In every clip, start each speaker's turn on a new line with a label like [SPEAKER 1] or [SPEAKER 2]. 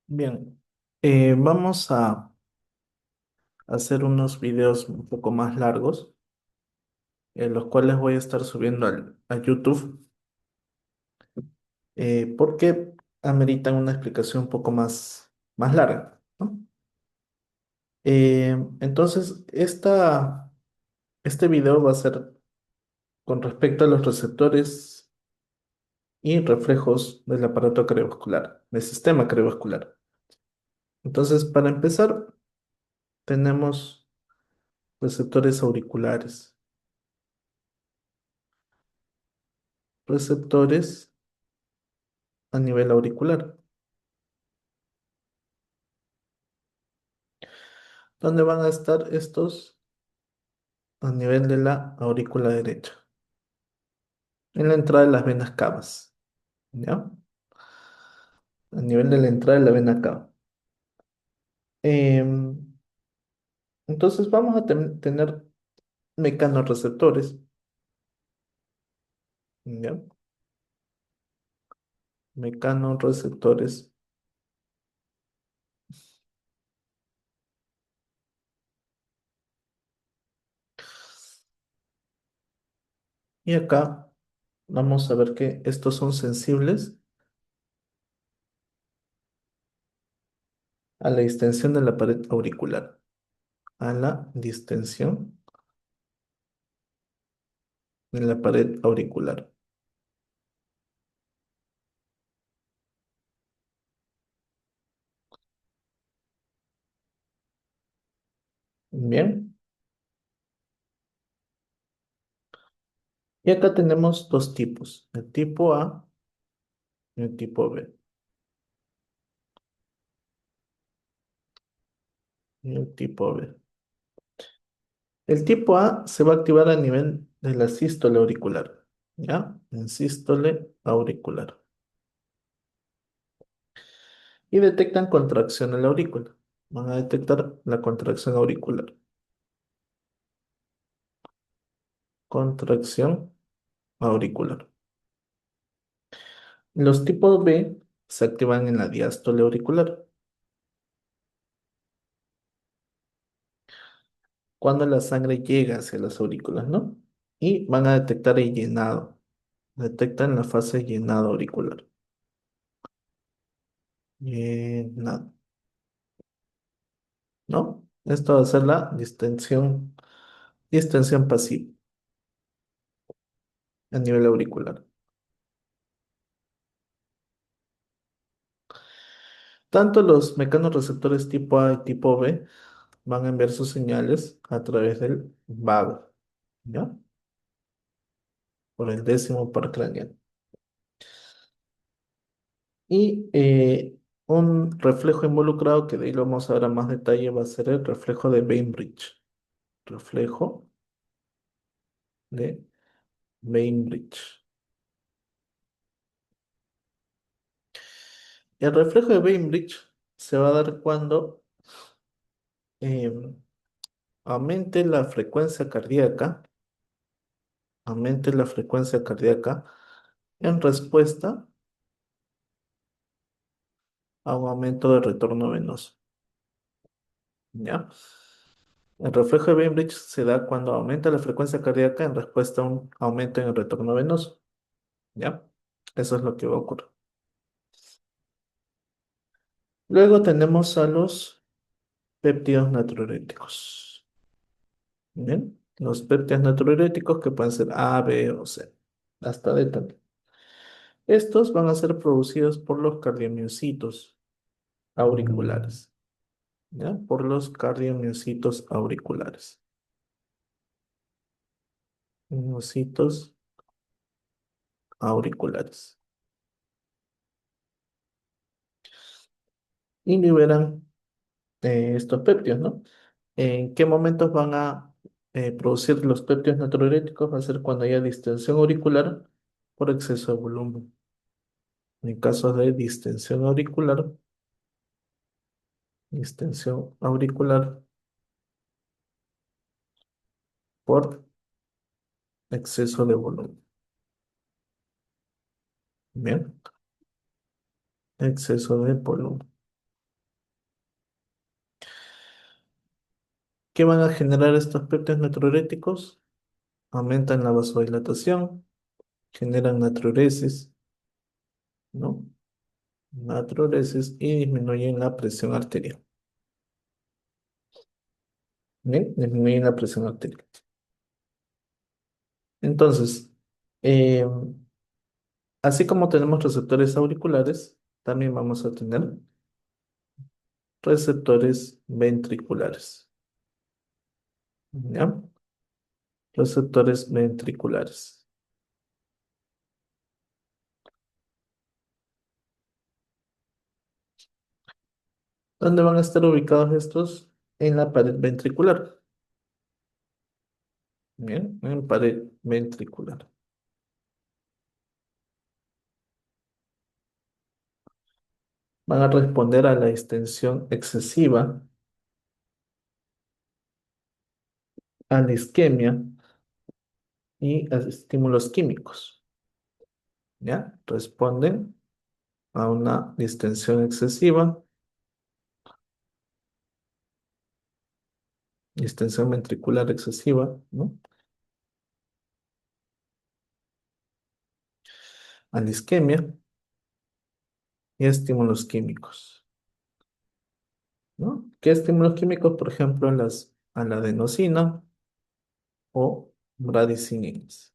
[SPEAKER 1] Bien, vamos a hacer unos videos un poco más largos, los cuales voy a estar subiendo a YouTube, porque ameritan una explicación un poco más larga, ¿no? Entonces, este video va a ser con respecto a los receptores y reflejos del aparato cardiovascular, del sistema cardiovascular. Entonces, para empezar, tenemos receptores auriculares. Receptores a nivel auricular. ¿Dónde van a estar estos? A nivel de la aurícula derecha, en la entrada de las venas cavas, ¿ya? A nivel de la entrada de la vena cava. Em, entonces vamos a tener mecanorreceptores, ¿ya? Mecanorreceptores. Y acá vamos a ver que estos son sensibles a la distensión de la pared auricular, a la distensión de la pared auricular. Bien. Y acá tenemos dos tipos, el tipo A y el tipo B. Y el tipo B. El tipo A se va a activar a nivel de la sístole auricular, ¿ya? En sístole auricular. Y detectan contracción en la aurícula. Van a detectar la contracción auricular. Contracción auricular. Los tipos B se activan en la diástole auricular, cuando la sangre llega hacia las aurículas, ¿no? Y van a detectar el llenado. Detectan la fase de llenado auricular. Llenado. ¿No? Esto va a ser la distensión pasiva a nivel auricular. Tanto los mecanorreceptores tipo A y tipo B van a enviar sus señales a través del vago, ¿ya? Por el décimo par craneal. Y un reflejo involucrado, que de ahí lo vamos a ver a más detalle, va a ser el reflejo de Bainbridge. Reflejo de Bainbridge. El reflejo de Bainbridge se va a dar cuando em, aumente la frecuencia cardíaca, aumente la frecuencia cardíaca en respuesta a un aumento de retorno venoso, ¿ya? El reflejo de Bainbridge se da cuando aumenta la frecuencia cardíaca en respuesta a un aumento en el retorno venoso, ¿ya? Eso es lo que va a ocurrir. Luego tenemos a los péptidos natriuréticos, ¿bien? Los péptidos natriuréticos que pueden ser A, B o C, hasta D también. Estos van a ser producidos por los cardiomiocitos auriculares, ¿ya? Por los cardiomiocitos auriculares. Miocitos auriculares. Y liberan estos péptidos, ¿no? ¿En qué momentos van a producir los péptidos natriuréticos? Va a ser cuando haya distensión auricular por exceso de volumen. En casos de distensión auricular por exceso de volumen. Bien, exceso de volumen. ¿Qué van a generar estos péptidos natriuréticos? Aumentan la vasodilatación, generan natriuresis, ¿no? Natriuresis y disminuyen la presión arterial. ¿Bien? Disminuyen la presión arterial. Entonces, eh, así como tenemos receptores auriculares, también vamos a tener receptores ventriculares. ¿Ya? Receptores ventriculares. ¿Dónde van a estar ubicados estos? En la pared ventricular. Bien, en pared ventricular. Van a responder a la distensión excesiva, a la isquemia y a estímulos químicos. ¿Ya? Responden a una distensión excesiva, distensión ventricular excesiva, ¿no? A la isquemia y a estímulos químicos, ¿no? ¿Qué estímulos químicos? Por ejemplo, a la adenosina o bradicininas.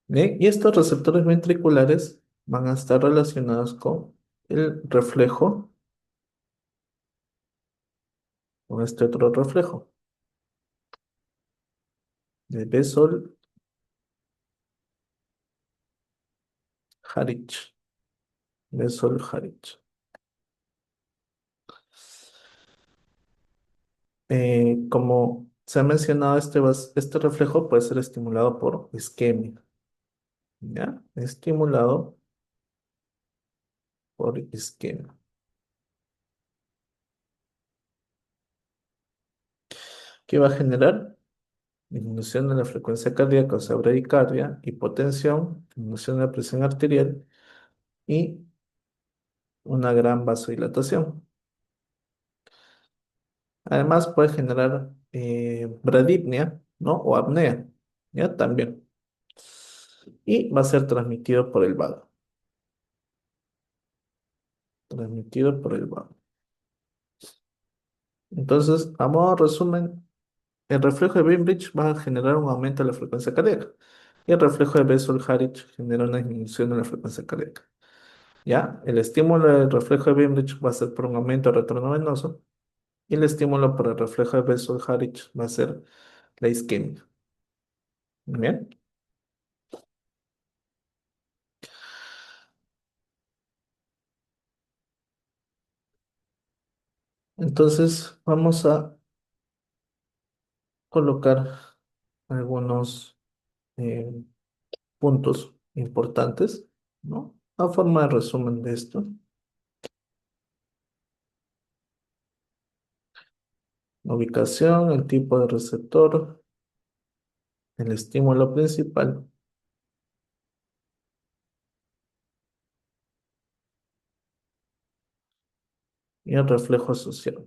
[SPEAKER 1] Bien, y estos receptores ventriculares van a estar relacionados con el reflejo, con este otro reflejo, de Bessel-Harich. Bessel-Harich. Como se ha mencionado, este reflejo puede ser estimulado por isquemia, ¿ya? Estimulado por isquemia. ¿Qué va a generar? Disminución de la frecuencia cardíaca, o sea, bradicardia, hipotensión, disminución de la presión arterial y una gran vasodilatación. Además, puede generar bradipnia, ¿no? O apnea, ¿ya? También. Y va a ser transmitido por el vago. Transmitido por el vago. Entonces, a modo de resumen, el reflejo de Bainbridge va a generar un aumento de la frecuencia cardíaca. Y el reflejo de Bessel-Harich genera una disminución de la frecuencia cardíaca. ¿Ya? El estímulo del reflejo de Bainbridge va a ser por un aumento del retorno venoso. Y el estímulo por el reflejo de Bessel-Harich va a ser la isquemia. Bien. Entonces, vamos a colocar algunos eh, puntos importantes, ¿no? A forma de resumen de esto. La ubicación, el tipo de receptor, el estímulo principal y el reflejo asociado.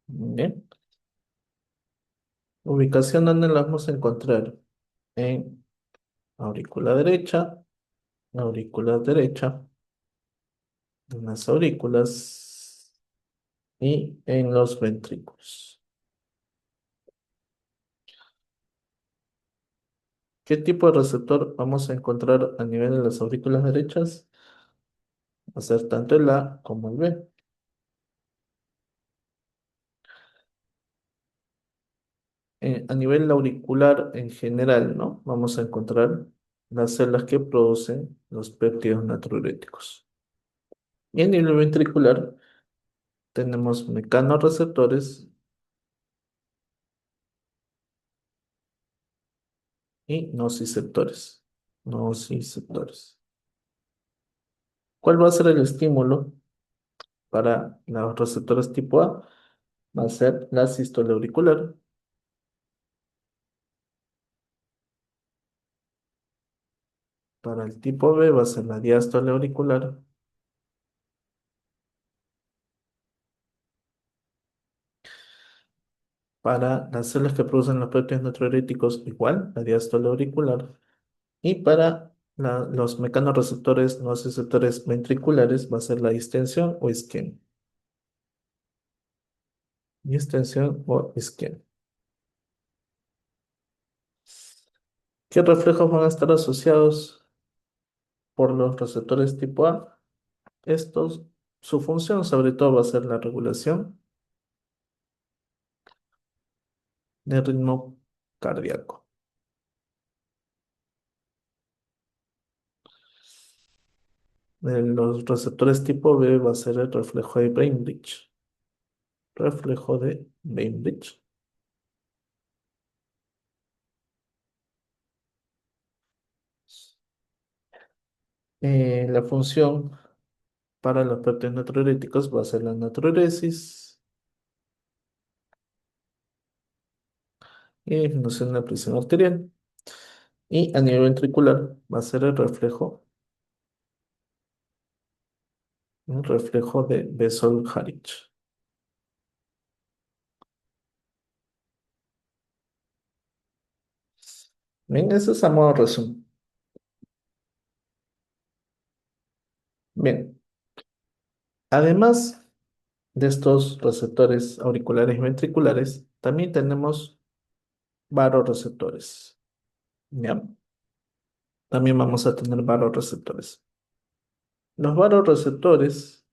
[SPEAKER 1] Bien. Ubicación donde la vamos a encontrar en aurícula derecha, en las aurículas y en los ventrículos. ¿Qué tipo de receptor vamos a encontrar a nivel de las aurículas derechas? Va a ser tanto el A como el B. A nivel auricular en general, ¿no? Vamos a encontrar las células que producen los péptidos natriuréticos. Y a nivel ventricular tenemos mecanorreceptores y nociceptores. Nociceptores. ¿Cuál va a ser el estímulo para los receptores tipo A? Va a ser la sístole auricular. Para el tipo B va a ser la diástole auricular. Para las células que producen los péptidos natriuréticos, igual, la diástole auricular. Y para los mecanorreceptores nociceptores ventriculares va a ser la distensión o isquemia. Distensión o isquemia. ¿Qué reflejos van a estar asociados por los receptores tipo A? Estos, su función sobre todo va a ser la regulación del ritmo cardíaco. Los receptores tipo B va a ser el reflejo de Bainbridge. Reflejo de Bainbridge. La función para los péptidos natriuréticos va a ser la natriuresis y disminución de la presión arterial. Y a nivel ventricular va a ser el reflejo de Bessel-Harich. Bien, ese es a modo resumen. Bien, además de estos receptores auriculares y ventriculares, también tenemos varoreceptores. ¿Ya? También vamos a tener varoreceptores. Los varoreceptores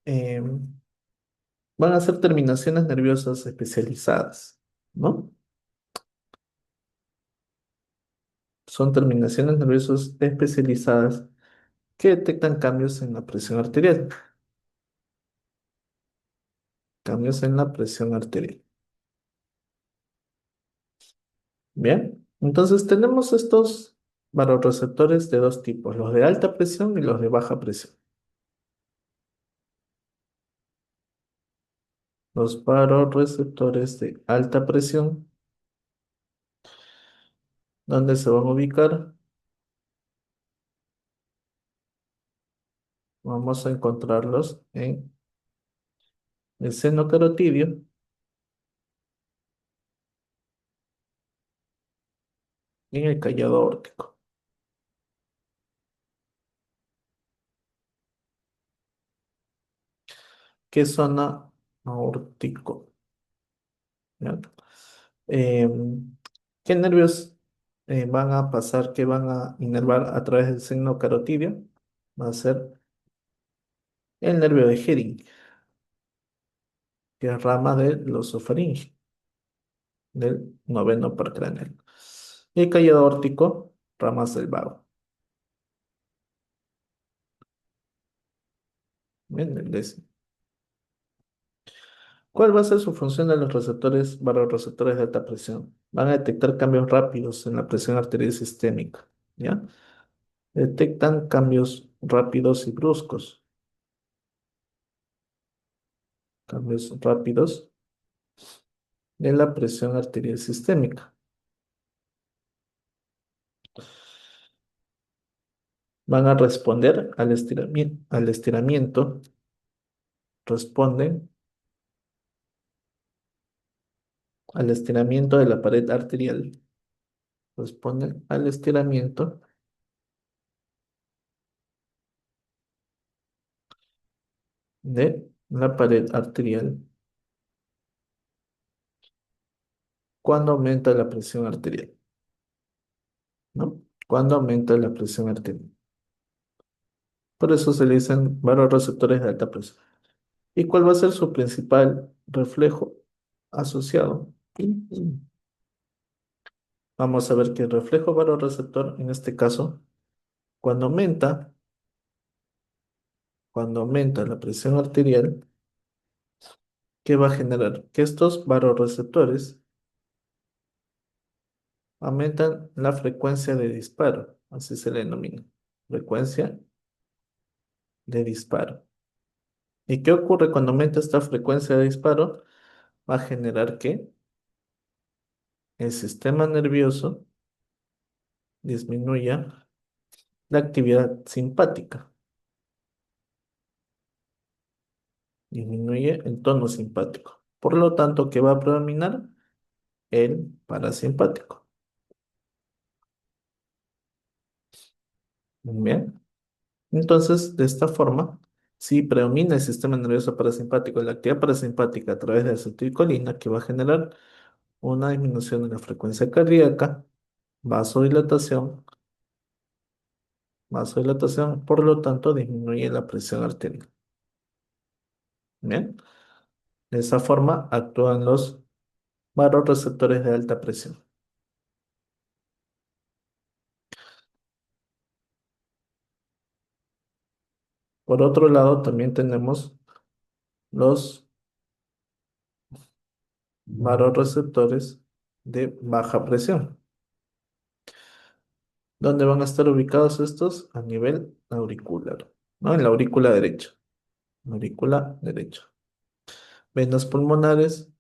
[SPEAKER 1] eh, van a ser terminaciones nerviosas especializadas, ¿no? Son terminaciones nerviosas especializadas que detectan cambios en la presión arterial. Cambios en la presión arterial. Bien, entonces tenemos estos varoreceptores de dos tipos, los de alta presión y los de baja presión. Los varoreceptores de alta presión, ¿dónde se van a ubicar? Vamos a encontrarlos en el seno carotidio y en el callado aórtico. ¿Qué zona aórtico? ¿Ya? ¿Qué nervios van a pasar, que van a inervar a través del seno carotidio? Va a ser el nervio de Hering, que es rama del osofaringe, del noveno paracraneal. Y el callado aórtico, ramas del vago. Bien, el décimo. ¿Cuál va a ser su función de los receptores varoreceptores de alta presión? Van a detectar cambios rápidos en la presión arterial sistémica, ¿ya? Detectan cambios rápidos y bruscos. Cambios rápidos de la presión arterial sistémica. Van a responder al estiramiento, responden al estiramiento de la pared arterial, responden al estiramiento de la pared arterial cuando aumenta la presión arterial, ¿no? Cuando aumenta la presión arterial. Por eso se le dicen varoreceptores de alta presión. ¿Y cuál va a ser su principal reflejo asociado? Vamos a ver que el reflejo varoreceptor, en este caso, cuando aumenta, cuando aumenta la presión arterial, ¿qué va a generar? Que estos varoreceptores aumentan la frecuencia de disparo, así se le denomina, frecuencia de disparo. ¿Y qué ocurre cuando aumenta esta frecuencia de disparo? Va a generar que el sistema nervioso disminuya la actividad simpática, disminuye el tono simpático. Por lo tanto, ¿qué va a predominar? El parasimpático. Muy bien. Entonces, de esta forma, si predomina el sistema nervioso parasimpático y la actividad parasimpática a través de la acetilcolina, que va a generar una disminución de la frecuencia cardíaca, vasodilatación, vasodilatación, por lo tanto, disminuye la presión arterial. Bien. De esa forma actúan los vasoreceptores de alta presión. Por otro lado, también tenemos los vasoreceptores de baja presión. ¿Dónde van a estar ubicados estos? A nivel auricular, ¿no? En la aurícula derecha. Aurícula derecha. Venas pulmonares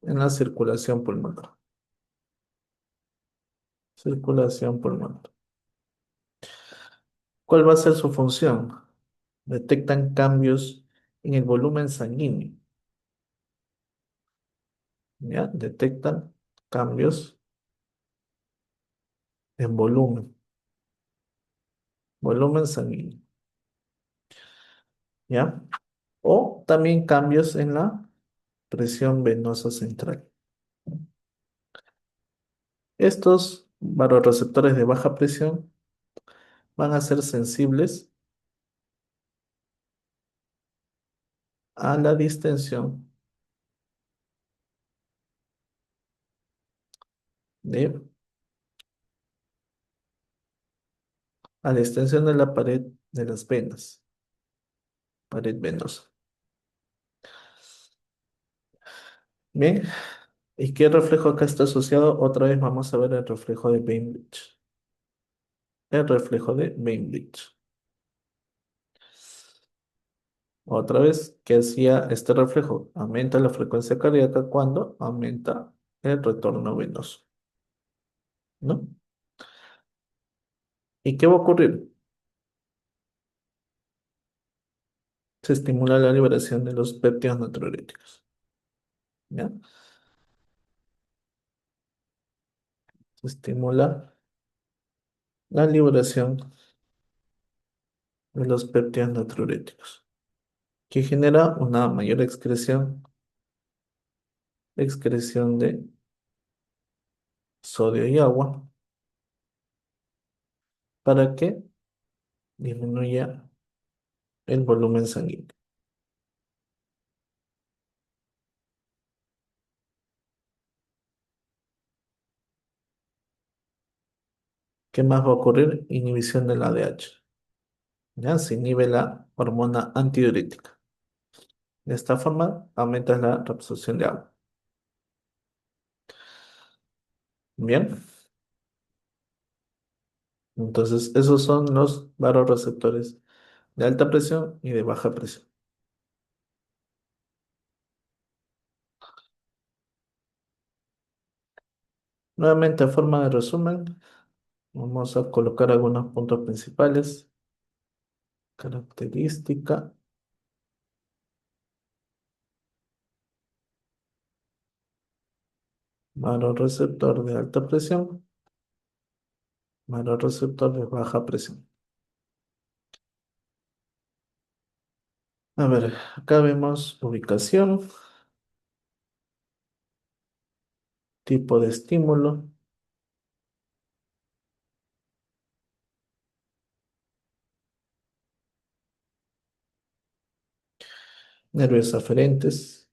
[SPEAKER 1] en la circulación pulmonar. Circulación pulmonar. ¿Cuál va a ser su función? Detectan cambios en el volumen sanguíneo. ¿Ya? Detectan cambios en volumen sanguíneo. ¿Ya? O también cambios en la presión venosa central. Estos vasoreceptores de baja presión van a ser sensibles a la distensión de, a la extensión de la pared de las venas, pared venosa. Bien, ¿y qué reflejo acá está asociado? Otra vez vamos a ver el reflejo de Bainbridge. El reflejo de Bainbridge. Otra vez, ¿qué hacía este reflejo? Aumenta la frecuencia cardíaca cuando aumenta el retorno venoso, ¿no? ¿Y qué va a ocurrir? Se estimula la liberación de los péptidos natriuréticos, ¿ya? Se estimula la liberación de los péptidos natriuréticos, que genera una mayor excreción de sodio y agua para que disminuya el volumen sanguíneo. ¿Qué más va a ocurrir? Inhibición del ADH. ¿Ya? Se inhibe la hormona antidiurética. De esta forma, aumenta la reabsorción de agua. Bien, entonces esos son los vasoreceptores de alta presión y de baja presión. Nuevamente, a forma de resumen, vamos a colocar algunos puntos principales. Característica, vasoreceptor de alta presión, vasoreceptor de baja presión. A ver, acá vemos ubicación, tipo de estímulo, nervios aferentes,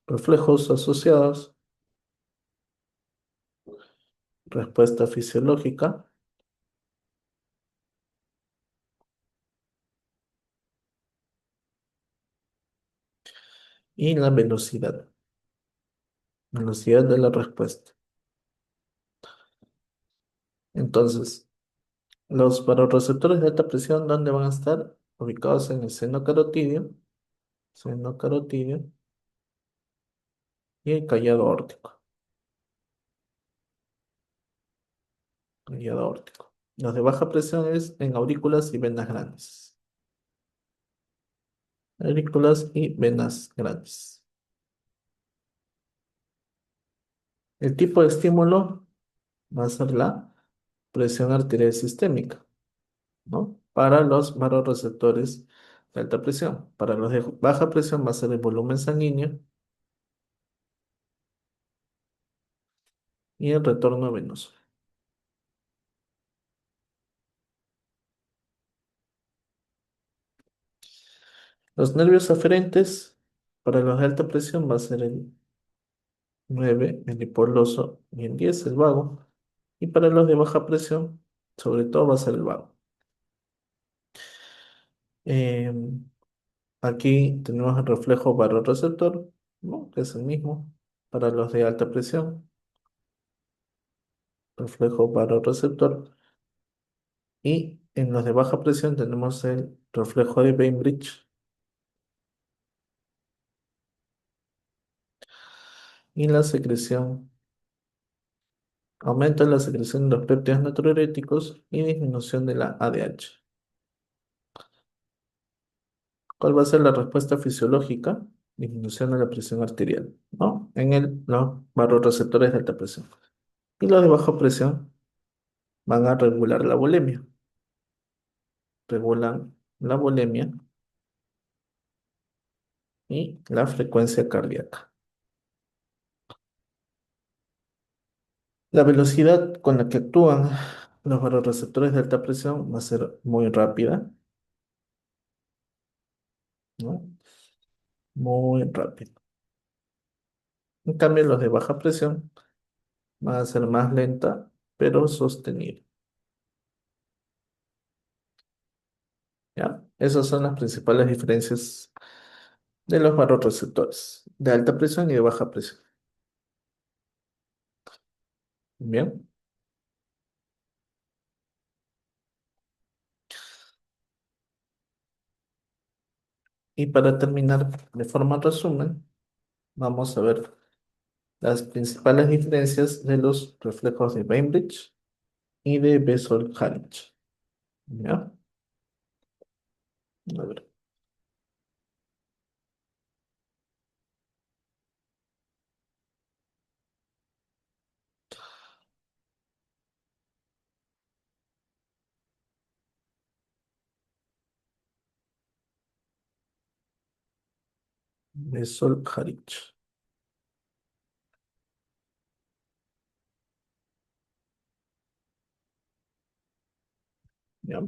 [SPEAKER 1] reflejos asociados, respuesta fisiológica y la velocidad. velocidad de la respuesta. Entonces, los vasoreceptores de alta presión, ¿dónde van a estar? Ubicados en el seno carotídeo y el callado aórtico. Callado aórtico. Los de baja presión es en aurículas y venas grandes. Aurículas y venas grandes. El tipo de estímulo va a ser la presión arterial sistémica, ¿no? Para los vasoreceptores de alta presión. Para los de baja presión va a ser el volumen sanguíneo y el retorno venoso. Los nervios aferentes para los de alta presión va a ser el 9 el hipogloso, y el 10 el vago. Y para los de baja presión, sobre todo va a ser el vago. Em, Aquí tenemos el reflejo barorreceptor, ¿no? Que es el mismo para los de alta presión. Reflejo barorreceptor. Y en los de baja presión tenemos el reflejo de Bainbridge y la secreción. Aumenta la secreción de los péptidos natriuréticos y disminución de la ADH. ¿Cuál va a ser la respuesta fisiológica? Disminución de la presión arterial, ¿no? Los barroreceptores de alta presión. Y los de baja presión van a regular la bulimia. Regulan la bulimia y la frecuencia cardíaca. La velocidad con la que actúan los barroreceptores de alta presión va a ser muy rápida, ¿no? Muy rápida. En cambio, los de baja presión van a ser más lenta, pero sostenible. ¿Ya? Esas son las principales diferencias de los barroreceptores de alta presión y de baja presión. Bien. Y para terminar, de forma resumen, vamos a ver las principales diferencias de los reflejos de Bainbridge y de Bessel-Hallett. ¿Ya? A ver, Bessel-Hallett. ¿Ya?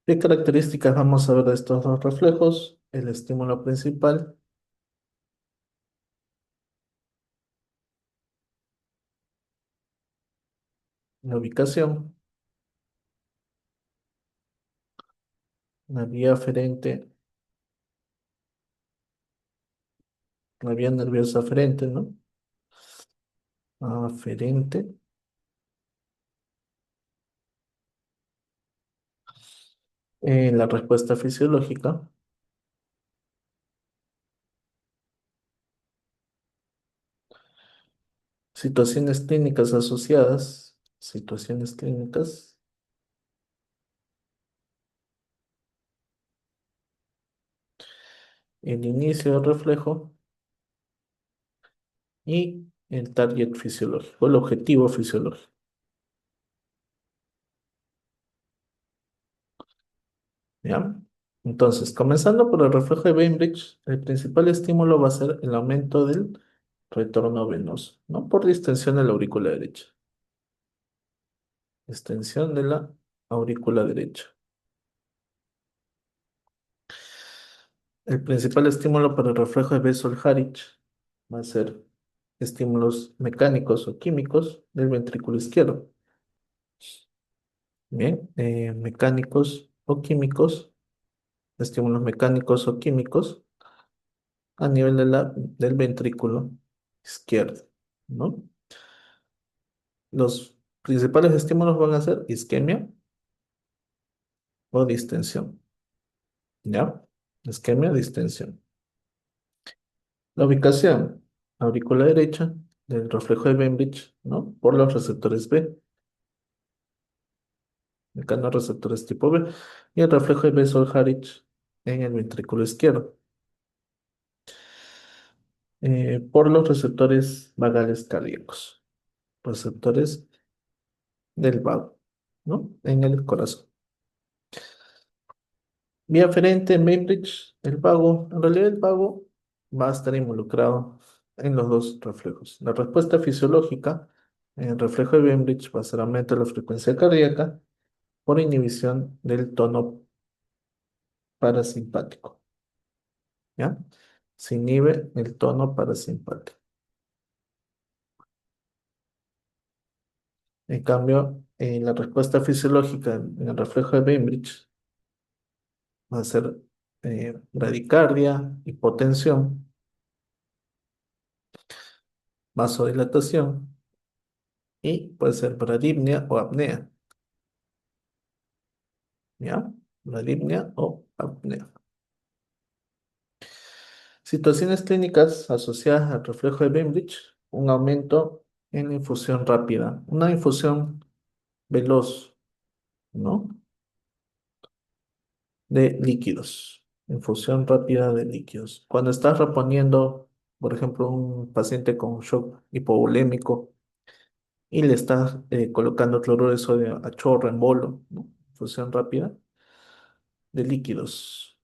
[SPEAKER 1] ¿Qué características vamos a ver de estos dos reflejos? El estímulo principal, la ubicación, la vía aferente, la vía nerviosa aferente, ¿no? Aferente, la respuesta fisiológica, situaciones clínicas asociadas, situaciones clínicas, el inicio del reflejo y el target fisiológico, el objetivo fisiológico. ¿Ya? Entonces, comenzando por el reflejo de Bainbridge, el principal estímulo va a ser el aumento del retorno venoso, ¿no? Por distensión de la aurícula derecha. Extensión de la aurícula derecha. El principal estímulo para el reflejo de Bessel-Hallett va a ser estímulos mecánicos o químicos del ventrículo izquierdo. Bien, mecánicos o químicos, estímulos mecánicos o químicos a nivel del ventrículo izquierdo, ¿no? Los principales estímulos van a ser isquemia o distensión, ¿ya? Isquemia, distensión. La ubicación aurícula derecha del reflejo de Bembridge, ¿no? Por los receptores B, acá no receptores tipo B, y el reflejo de Bessel-Harris en el ventrículo izquierdo, por los receptores vagales cardíacos, receptores del vago, ¿no? En el corazón. Vía aferente en Bembridge, el vago, en realidad el vago va a estar involucrado en los dos reflejos. La respuesta fisiológica en el reflejo de Bembridge va a ser aumento de la frecuencia cardíaca por inhibición del tono parasimpático, ¿ya? Se inhibe el tono parasimpático. En cambio, la respuesta fisiológica en el reflejo de Bainbridge va a ser bradicardia, hipotensión, vasodilatación y puede ser bradipnea o apnea, ¿ya? Bradipnea o apnea. Situaciones clínicas asociadas al reflejo de Bainbridge, un aumento en la infusión rápida, una infusión veloz, ¿no? De líquidos, infusión rápida de líquidos. Cuando estás reponiendo, por ejemplo, un paciente con shock hipovolémico y le estás colocando cloruro de sodio a chorro en bolo, ¿no? Infusión rápida de líquidos.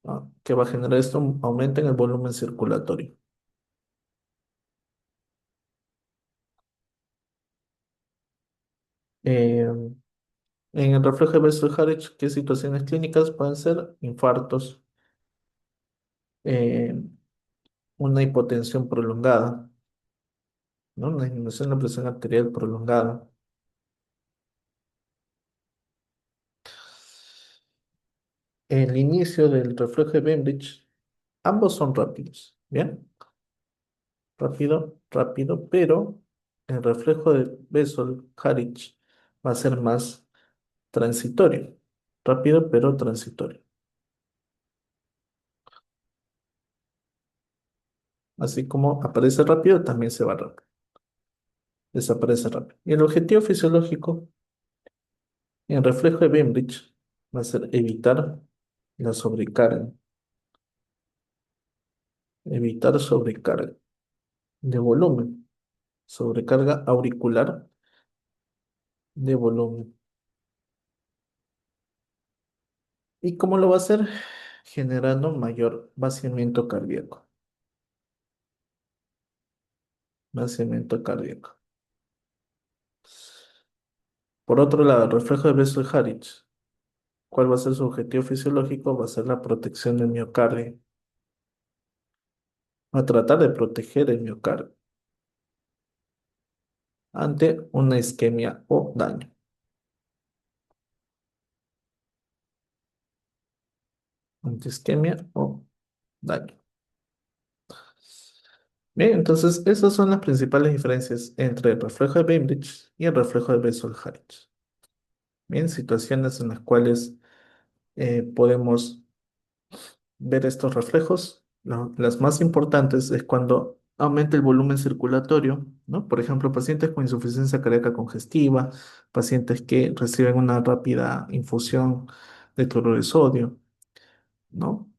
[SPEAKER 1] ¿No? ¿Qué va a generar esto? Aumenta en el volumen circulatorio. Eh, en el reflejo de Bessel-Harris, ¿qué situaciones clínicas pueden ser? Infartos, eh, una hipotensión prolongada, ¿no? Una disminución de la presión arterial prolongada. El inicio del reflejo de Bainbridge, ambos son rápidos, ¿bien? Rápido, rápido, pero el reflejo de Bessel-Harris va a ser más transitorio. Rápido, pero transitorio. Así como aparece rápido, también se va rápido. Desaparece rápido. Y el objetivo fisiológico en el reflejo de Bainbridge va a ser evitar la sobrecarga. Evitar sobrecarga de volumen. Sobrecarga auricular de volumen. ¿Y cómo lo va a hacer? Generando mayor vaciamiento cardíaco. Vaciamiento cardíaco. Por otro lado, el reflejo de Bessel-Harris. ¿Cuál va a ser su objetivo fisiológico? Va a ser la protección del miocardio. Va a tratar de proteger el miocardio ante una isquemia o daño. Ante isquemia o daño. Bien, entonces esas son las principales diferencias entre el reflejo de Bainbridge y el reflejo de Bessel-Harris. Bien, situaciones en las cuales podemos ver estos reflejos. Las más importantes es cuando aumenta el volumen circulatorio, ¿no? Por ejemplo, pacientes con insuficiencia cardíaca congestiva, pacientes que reciben una rápida infusión de cloruro de sodio, ¿no?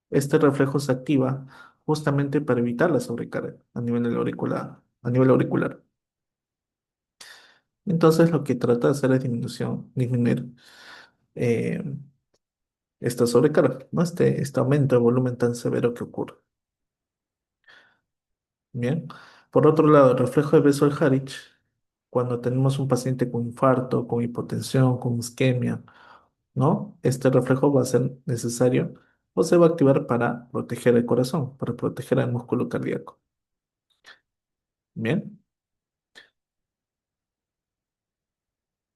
[SPEAKER 1] Este reflejo se activa justamente para evitar la sobrecarga a nivel auricular, a nivel auricular. Entonces, lo que trata de hacer es disminuir eh, esta sobrecarga, ¿no? Este aumento de volumen tan severo que ocurre. Bien. Por otro lado, el reflejo de Bessel-Harris, cuando tenemos un paciente con infarto, con hipotensión, con isquemia, ¿no? Este reflejo va a ser necesario o se va a activar para proteger el corazón, para proteger el músculo cardíaco. Bien.